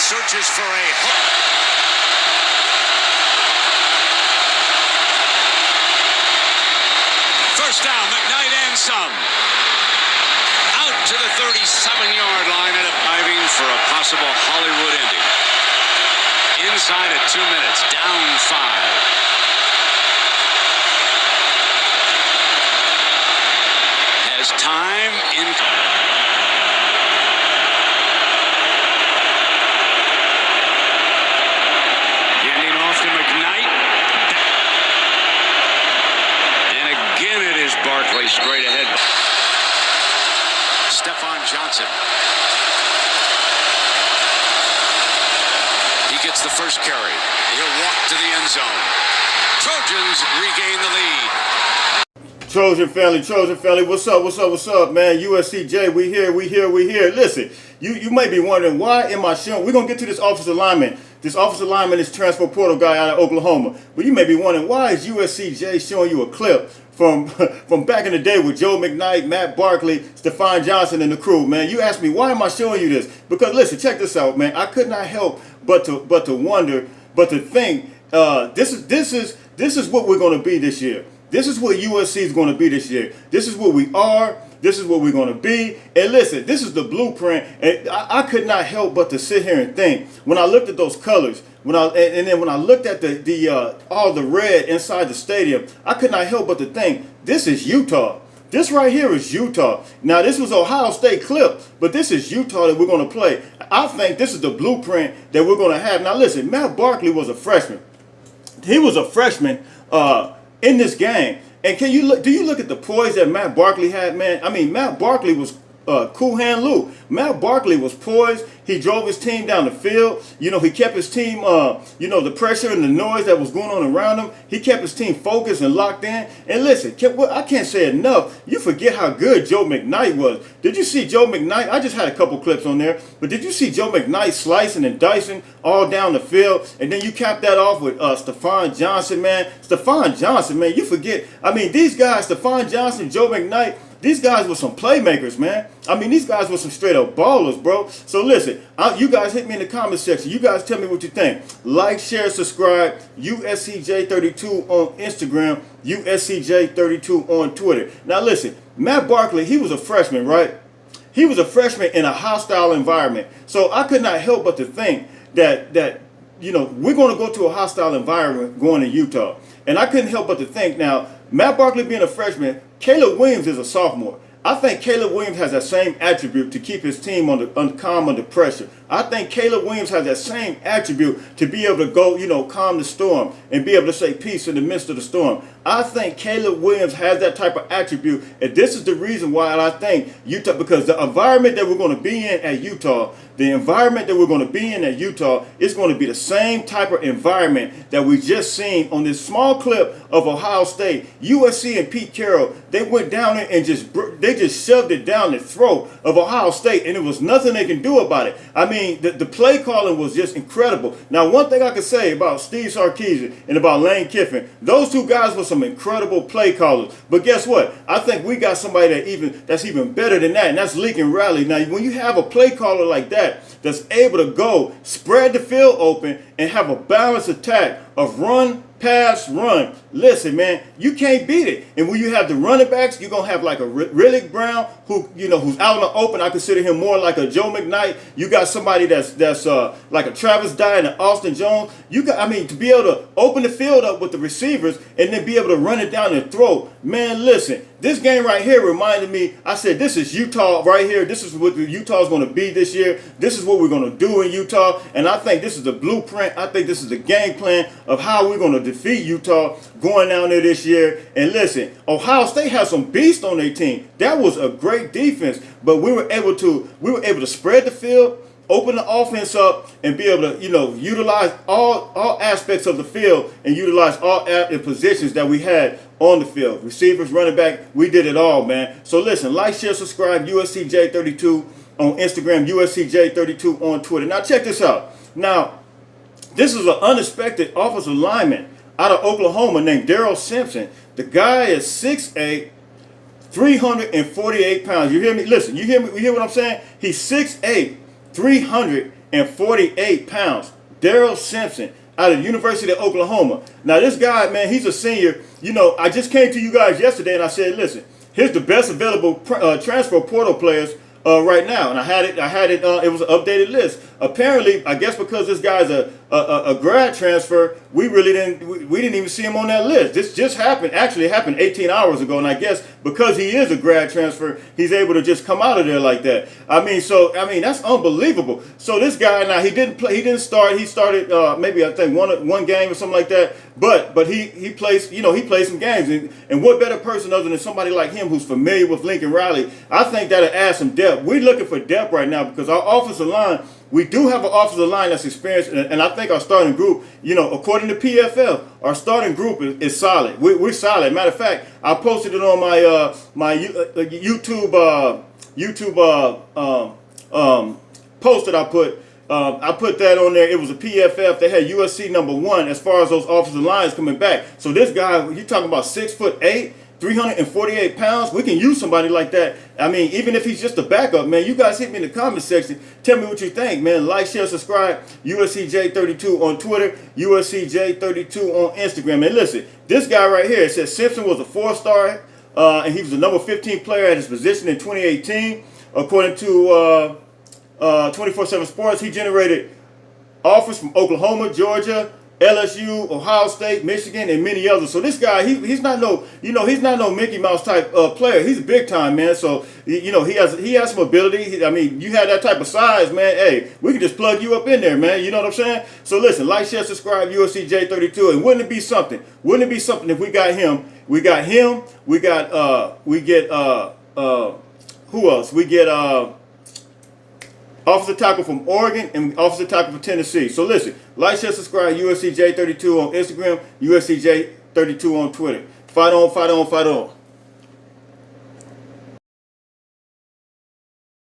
Searches for a first down. McKnight and some. Out to the 37-yard line and diving for a possible Hollywood ending. Inside at 2 minutes. Down 5. Has time in. Barkley straight ahead. Stephon Johnson. He gets the first carry. He'll walk to the end zone. Trojans regain the lead. Trojan family, what's up, man? USCJ, we here. Listen, you may be wondering, why am I showing? We're going to get to this offensive lineman. This offensive lineman is transfer portal guy out of Oklahoma. But you may be wondering, why is USCJ showing you a clip from back in the day with Joe McKnight, Matt Barkley, Stephon Johnson, and the crew, man? You ask me, why am I showing you this? Because listen, check this out, man. I could not help but to wonder, but to think, this is what we're going to be this year. This is what USC is going to be this year. This is what we are. This is what we're going to be. And listen, this is the blueprint. And I could not help but to sit here and think, when I looked at those colors, and then when I looked at all the red inside the stadium, I could not help but to think, this is Utah. This right here is Utah. Now, this was Ohio State clip, but this is Utah that we're going to play. I think this is the blueprint that we're going to have. Now, listen, Matt Barkley was a freshman. He was a freshman in this game. And do you look at the poise that Matt Barkley had, man? I mean, Matt Barkley was cool hand Lou. Matt Barkley was poised. He drove his team down the field. You know, he kept his team, the pressure and the noise that was going on around him. He kept his team focused and locked in. And listen, I can't say enough. You forget how good Joe McKnight was. Did you see Joe McKnight? I just had a couple clips on there. But did you see Joe McKnight slicing and dicing all down the field? And then you cap that off with Stephon Johnson, man. Stephon Johnson, man, you forget. I mean, these guys, Stephon Johnson, Joe McKnight, these guys were some playmakers, man. I mean, these guys were some straight up ballers, bro. So listen, you guys hit me in the comment section. You guys tell me what you think. Like, share, subscribe. USCJ32 on Instagram. USCJ32 on Twitter. Now listen, Matt Barkley, he was a freshman, right? He was a freshman in a hostile environment. So I could not help but to think that we're going to go to a hostile environment going to Utah. And I couldn't help but to think, now, Matt Barkley being a freshman, Caleb Williams is a sophomore. I think Caleb Williams has that same attribute to keep his team calm under pressure. I think Caleb Williams has that same attribute to be able to go, calm the storm and be able to say peace in the midst of the storm. I think Caleb Williams has that type of attribute, and this is the reason why I think Utah, because the environment that we're going to be in at Utah, is going to be the same type of environment that we just seen on this small clip of Ohio State. USC and Pete Carroll, they went down there and just shoved it down the throat of Ohio State, and there was nothing they can do about it. I mean, the play calling was just incredible. Now, one thing I could say about Steve Sarkisian and about Lane Kiffin, those two guys were some incredible play callers. But guess what? I think we got somebody that's even better than that, and that's Lincoln Riley. Now, when you have a play caller like that, that's able to go spread the field open and have a balanced attack of run, pass, run. Listen, man, you can't beat it. And when you have the running backs, you're going to have like a Riddick Brown who's out in the open. I consider him more like a Joe McKnight. You got somebody that's like a Travis Dye and an Austin Jones. To be able to open the field up with the receivers and then be able to run it down and throw. Man, listen, this game right here reminded me, I said, this is Utah right here. This is what Utah is going to be this year. This is what we're going to do in Utah. And I think this is the blueprint. I think this is the game plan of how we're going to defeat Utah going down there this year. And listen, Ohio State has some beast on their team. That was a great defense, but we were able to spread the field. open the offense up and be able to, utilize all aspects of the field and utilize all positions that we had on the field. Receivers, running back, we did it all, man. So listen, like, share, subscribe, USCJ32 on Instagram, USCJ32 on Twitter. Now check this out. Now, this is an unexpected offensive lineman out of Oklahoma named Darrell Simpson. The guy is 6'8", 348 pounds. You hear me? Listen, you hear me? You hear what I'm saying? He's 6'8", 348 pounds. Darrell Simpson out of the University of Oklahoma. Now this guy, man, he's a senior. I just came to you guys yesterday and I said, listen, here's the best available transfer portal players right now, and I had it. It was an updated list. Apparently, I guess because this guy's a grad transfer, we didn't even see him on that list. This just happened. Actually, it happened 18 hours ago, and I guess because he is a grad transfer, he's able to just come out of there like that. I mean, that's unbelievable. So this guy, now he didn't play. He didn't start. He started maybe I think one game or something like that. But he plays. He plays some games, and what better person other than somebody like him who's familiar with Lincoln Riley? I think that'll add some depth. We're looking for depth right now because our offensive line. We do have an offensive line that's experienced, and I think our starting group, according to PFF, our starting group is solid. We're solid. Matter of fact, I posted it on my YouTube post that I put. I put that on there. It was a PFF. They had USC #1 as far as those offensive lines coming back. So this guy, you're talking about 6'8". 348 pounds. We can use somebody like that. I mean, even if he's just a backup, man, you guys hit me in the comment section. Tell me what you think, man. Like, share, subscribe. USCJ32 on Twitter. USCJ32 on Instagram. And listen, this guy right here, it says Simpson was a 4-star, and he was the number 15 player at his position in 2018. According to 24/7 Sports, he generated offers from Oklahoma, Georgia, LSU, Ohio State, Michigan, and many others. So this guy, he's not no Mickey Mouse type player. He's a big time, man. So he has some ability. I mean, you had that type of size, man. Hey, we can just plug you up in there, man. You know what I'm saying? So listen, like, share, subscribe, USCJ32, and wouldn't it be something? Wouldn't it be something if we got him? We get who else? We get offensive tackle from Oregon and offensive tackle from Tennessee. So listen, like, share, subscribe, USCJ32 on Instagram, USCJ32 on Twitter. Fight on, fight on, fight on.